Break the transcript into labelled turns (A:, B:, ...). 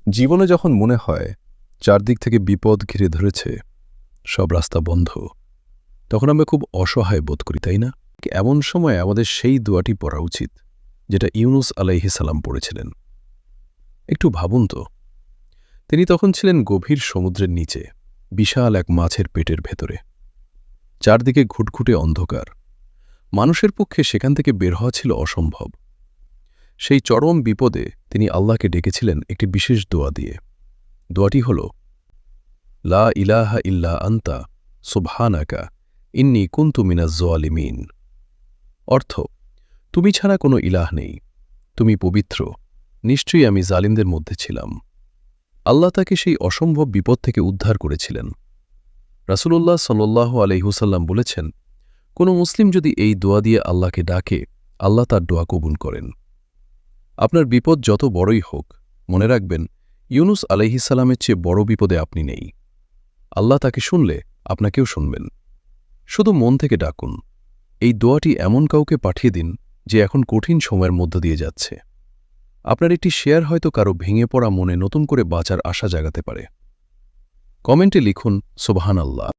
A: জীবনে যখন মনে হয় চারদিক থেকে বিপদ ঘিরে ধরেছে, সব রাস্তা বন্ধ, তখন আমরা খুব অসহায় বোধ করি, তাই না? এমন সময় আমাদের সেই দোয়াটি পড়া উচিত যেটা ইউনুস আলাইহিস সালাম পড়েছিলেন। একটু ভাবুন তো, তিনি তখন ছিলেন গভীর সমুদ্রের নিচে, বিশাল এক মাছের পেটের ভেতরে। চারদিকে ঘুটঘুটে অন্ধকার, মানুষের পক্ষে সেখান থেকে বের হওয়া ছিল অসম্ভব। সেই চরম বিপদে তিনি আল্লাহকে ডেকেছিলেন একটি বিশেষ দোয়া দিয়ে। দোয়াটি হল, লা ইলাহা ইল্লা আন্তা সুবহানাকা ইন্নী কুনতু মিনাজ জালিমিন। অর্থ, তুমি ছাড়া কোনো ইলাহ নেই, তুমি পবিত্র, নিশ্চয়ই আমি জালিমদের মধ্যে ছিলাম। আল্লাহ তাকে সেই অসম্ভব বিপদ থেকে উদ্ধার করেছিলেন। রাসূলুল্লাহ সাল্লাল্লাহু আলাইহি ওয়াসাল্লাম বলেছেন, কোনো মুসলিম যদি এই দোয়া দিয়ে আল্লাহকে ডাকে, আল্লাহ তার দোয়া কবুল করেন। আপনার বিপদ যত বড়ই হোক, মনে রাখবেন, ইউনুস আলাইহিস সালামের চেয়ে বড় বিপদে আপনি নেই। আল্লাহ তাকে শুনলে আপনাকেও শুনবেন। শুধু মন থেকে ডাকুন। এই দোয়াটি এমন কাউকে পাঠিয়ে দিন যে এখন কঠিন সময়ের মধ্য দিয়ে যাচ্ছে। আপনার একটি শেয়ার হয়তো কারো ভেঙে পড়া মনে নতুন করে বাঁচার আশা জাগাতে পারে। কমেন্টে লিখুন সুবহানাল্লাহ।